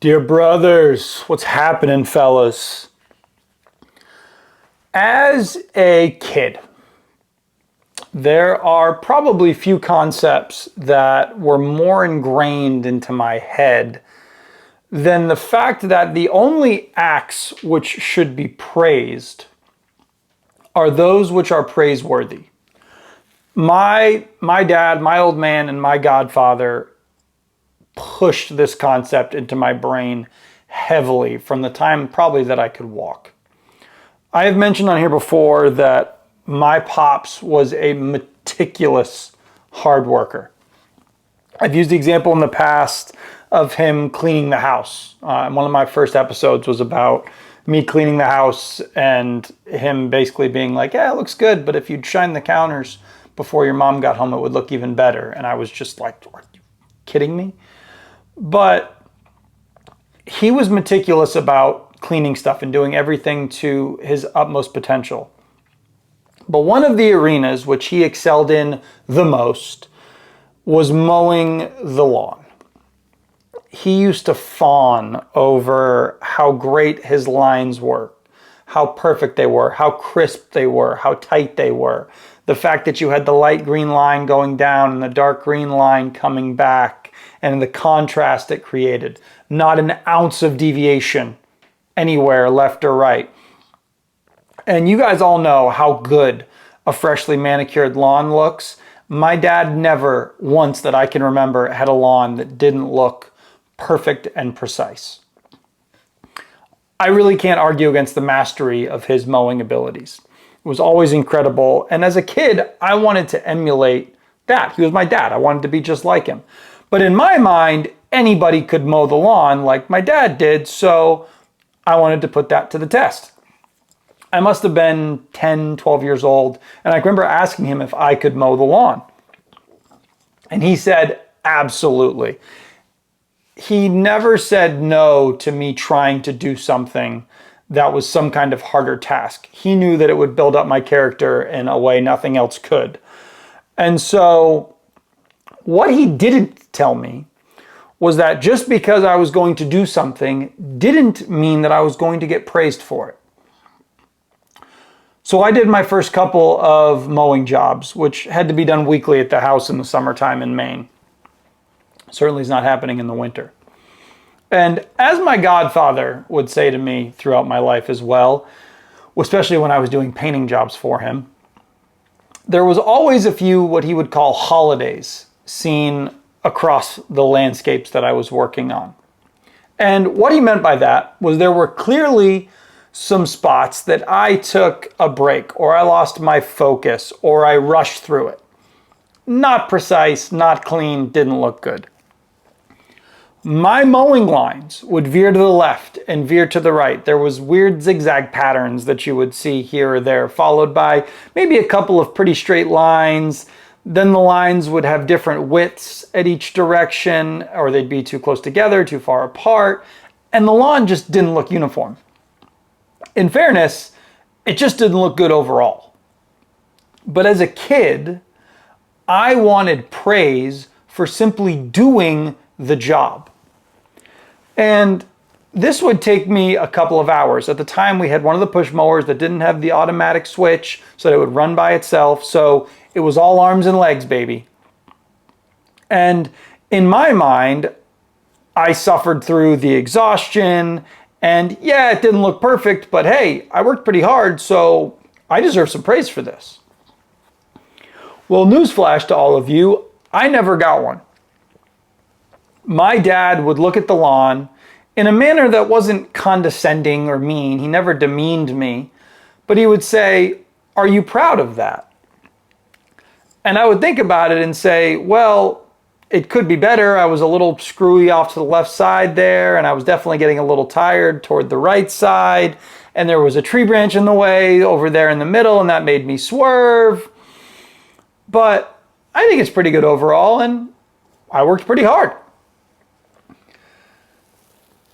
Dear brothers, what's happening, fellas? As a kid, there are probably few concepts that were more ingrained into my head than the fact that the only acts which should be praised are those which are praiseworthy. My dad, my old man, and my godfather pushed this concept into my brain heavily from the time probably that I could walk. I have mentioned on here before that my pops was a meticulous hard worker. I've used the example in the past of him cleaning the house. One of my first episodes was about me cleaning the house and him basically being like, yeah, it looks good, but if you'd shine the counters before your mom got home, it would look even better. And I was just like, are you kidding me? But he was meticulous about cleaning stuff and doing everything to his utmost potential. But one of the arenas which he excelled in the most was mowing the lawn. He used to fawn over how great his lines were, how perfect they were, how crisp they were, how tight they were. The fact that you had the light green line going down and the dark green line coming back, and the contrast it created. Not an ounce of deviation anywhere, left or right. And you guys all know how good a freshly manicured lawn looks. My dad never once that I can remember had a lawn that didn't look perfect and precise. I really can't argue against the mastery of his mowing abilities. It was always incredible. And as a kid, I wanted to emulate that. He was my dad. I wanted to be just like him. But in my mind, anybody could mow the lawn like my dad did, so I wanted to put that to the test. I must have been 10, 12 years old, and I remember asking him if I could mow the lawn. And he said, absolutely. He never said no to me trying to do something that was some kind of harder task. He knew that it would build up my character in a way nothing else could. And so what he didn't tell me was that just because I was going to do something didn't mean that I was going to get praised for it. So I did my first couple of mowing jobs, which had to be done weekly at the house in the summertime in Maine. Certainly is not happening in the winter. And as my godfather would say to me throughout my life as well, especially when I was doing painting jobs for him, there was always a few what he would call holidays seen across the landscapes that I was working on. And what he meant by that was there were clearly some spots that I took a break, or I lost my focus, or I rushed through it. Not precise, not clean, didn't look good. My mowing lines would veer to the left and veer to the right. There was weird zigzag patterns that you would see here or there, followed by maybe a couple of pretty straight lines. Then the lines would have different widths at each direction, or they'd be too close together, too far apart, and the lawn just didn't look uniform. In fairness, it just didn't look good overall. But as a kid, I wanted praise for simply doing the job. And this would take me a couple of hours. At the time, we had one of the push mowers that didn't have the automatic switch, so that it would run by itself. So it was all arms and legs, baby. And in my mind, I suffered through the exhaustion. And yeah, it didn't look perfect, but hey, I worked pretty hard, so I deserve some praise for this. Well, newsflash to all of you, I never got one. My dad would look at the lawn in a manner that wasn't condescending or mean. He never demeaned me, but he would say, "Are you proud of that?" And I would think about it and say, well, it could be better. I was a little screwy off to the left side there, and I was definitely getting a little tired toward the right side, and there was a tree branch in the way over there in the middle, and that made me swerve. But I think it's pretty good overall, and I worked pretty hard.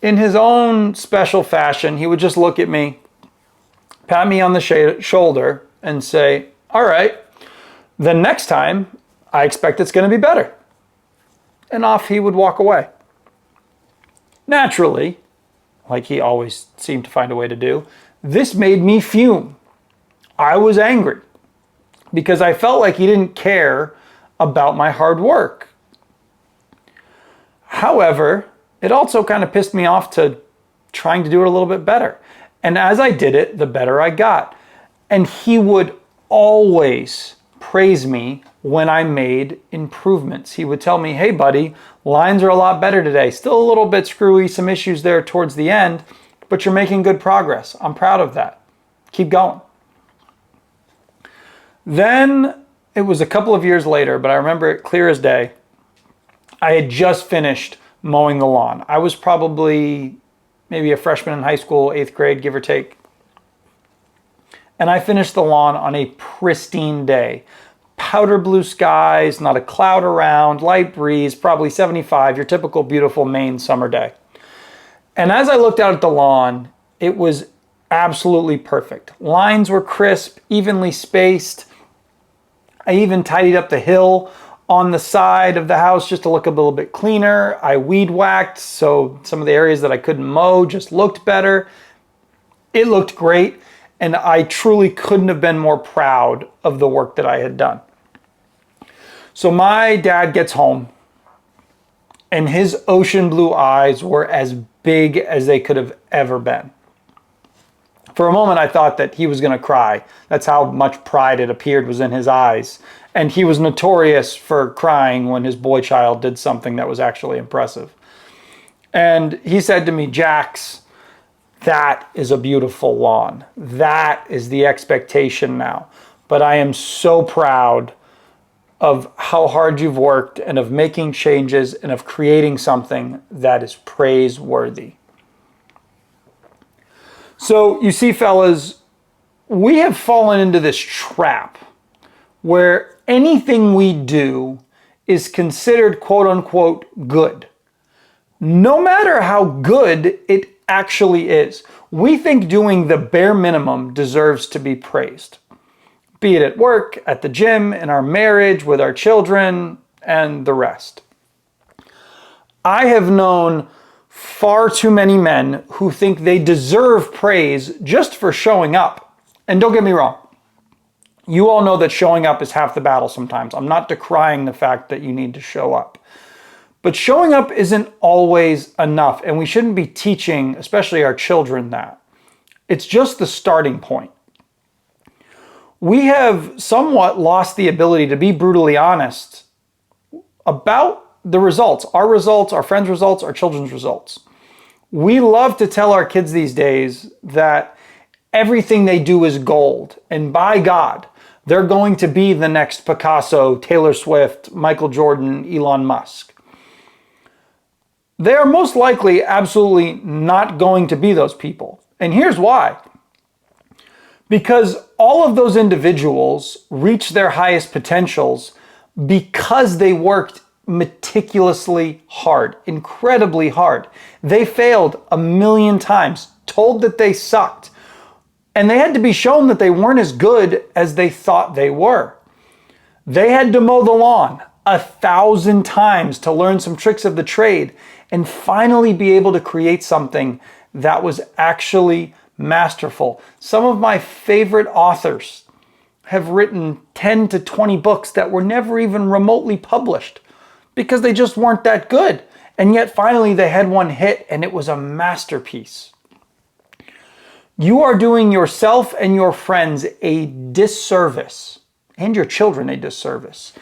In his own special fashion, he would just look at me, pat me on the shoulder, and say, all right, then next time, I expect it's going to be better. And off he would walk away. Naturally, like he always seemed to find a way to do, this made me fume. I was angry because I felt like he didn't care about my hard work. However, it also kind of pissed me off to trying to do it a little bit better. And as I did it, the better I got. And he would always praise me when I made improvements. He would tell me, hey buddy, lines are a lot better today. Still a little bit screwy, some issues there towards the end, but you're making good progress. I'm proud of that. Keep going. Then it was a couple of years later, but I remember it clear as day. I had just finished mowing the lawn. I was probably maybe a freshman in high school, 8th grade, give or take. And I finished the lawn on a pristine day. Powder blue skies, not a cloud around, light breeze, probably 75, your typical beautiful Maine summer day. And as I looked out at the lawn, it was absolutely perfect. Lines were crisp, evenly spaced. I even tidied up the hill on the side of the house just to look a little bit cleaner. I weed whacked, so some of the areas that I couldn't mow just looked better. It looked great, and I truly couldn't have been more proud of the work that I had done. So my dad gets home, and his ocean blue eyes were as big as they could have ever been. For a moment, I thought that he was going to cry. That's how much pride it appeared was in his eyes. And he was notorious for crying when his boy child did something that was actually impressive. And he said to me, Jax, that is a beautiful lawn. That is the expectation now. But I am so proud of how hard you've worked and of making changes and of creating something that is praiseworthy. So you see, fellas, we have fallen into this trap where anything we do is considered quote unquote good. No matter how good it actually is, we think doing the bare minimum deserves to be praised. Be it at work, at the gym, in our marriage, with our children, and the rest. I have known far too many men who think they deserve praise just for showing up. And don't get me wrong, you all know that showing up is half the battle sometimes. I'm not decrying the fact that you need to show up. But showing up isn't always enough, and we shouldn't be teaching, especially our children, that. It's just the starting point. We have somewhat lost the ability to be brutally honest about the results, our friends' results, our children's results. We love to tell our kids these days that everything they do is gold, and by God, they're going to be the next Picasso, Taylor Swift, Michael Jordan, Elon Musk. They are most likely absolutely not going to be those people. And here's why. Because all of those individuals reach their highest potentials because they worked meticulously hard, incredibly hard. They failed a million times, told that they sucked, and they had to be shown that they weren't as good as they thought they were. They had to mow the lawn 1,000 times to learn some tricks of the trade and finally be able to create something that was actually masterful. Some of my favorite authors have written 10 to 20 books that were never even remotely published because they just weren't that good. And yet finally they had one hit and it was a masterpiece. You are doing yourself and your friends a disservice, and your children a disservice,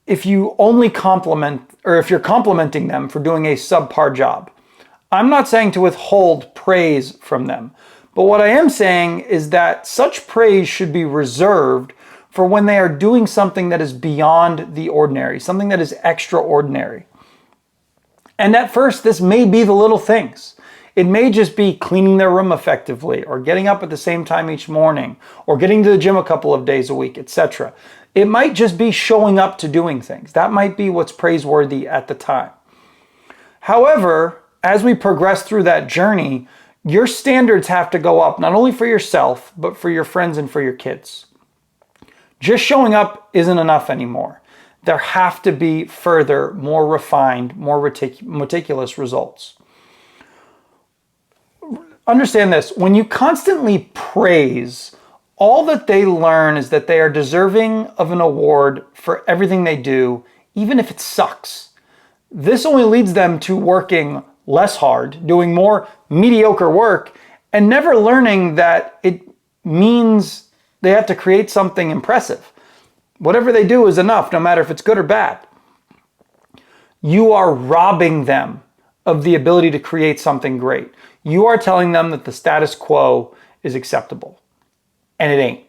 if you only compliment, or if you're complimenting them for doing a subpar job. I'm not saying to withhold praise from them, but what I am saying is that such praise should be reserved for when they are doing something that is beyond the ordinary, something that is extraordinary. And at first, this may be the little things. It may just be cleaning their room effectively, or getting up at the same time each morning, or getting to the gym a couple of days a week, etc. It might just be showing up to doing things. That might be what's praiseworthy at the time. However, as we progress through that journey, your standards have to go up, not only for yourself, but for your friends and for your kids. Just showing up isn't enough anymore. There have to be further, more refined, more meticulous results. Understand this, when you constantly praise, all that they learn is that they are deserving of an award for everything they do, even if it sucks. This only leads them to working less hard, doing more mediocre work, and never learning that it means they have to create something impressive. Whatever they do is enough, no matter if it's good or bad. You are robbing them of the ability to create something great. You are telling them that the status quo is acceptable, and it ain't.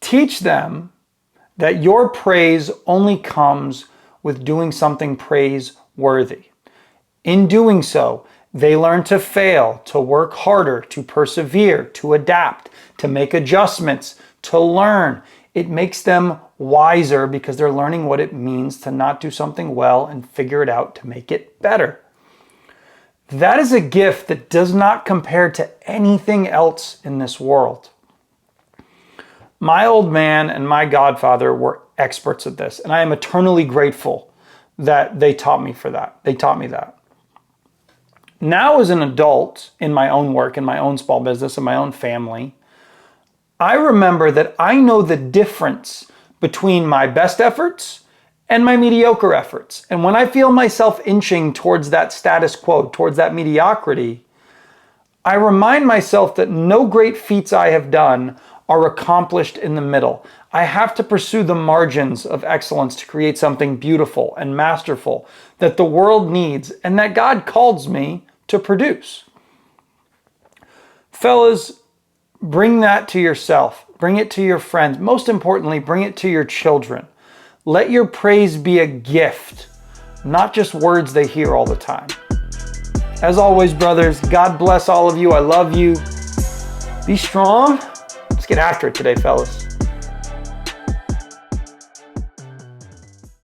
Teach them that your praise only comes with doing something praiseworthy. In doing so, they learn to fail, to work harder, to persevere, to adapt, to make adjustments, to learn. It makes them wiser because they're learning what it means to not do something well and figure it out to make it better. That is a gift that does not compare to anything else in this world. My old man and my godfather were experts at this, and I am eternally grateful that they taught me for that. They taught me that. Now, as an adult in my own work, in my own small business, in my own family, I remember that I know the difference between my best efforts and my mediocre efforts. And when I feel myself inching towards that status quo, towards that mediocrity, I remind myself that no great feats I have done are accomplished in the middle. I have to pursue the margins of excellence to create something beautiful and masterful that the world needs and that God calls me to produce. Fellas, bring that to yourself. Bring it to your friends. Most importantly, bring it to your children. Let your praise be a gift, not just words they hear all the time. As always, brothers, God bless all of you. I love you. Be strong. Let's get after it today, fellas.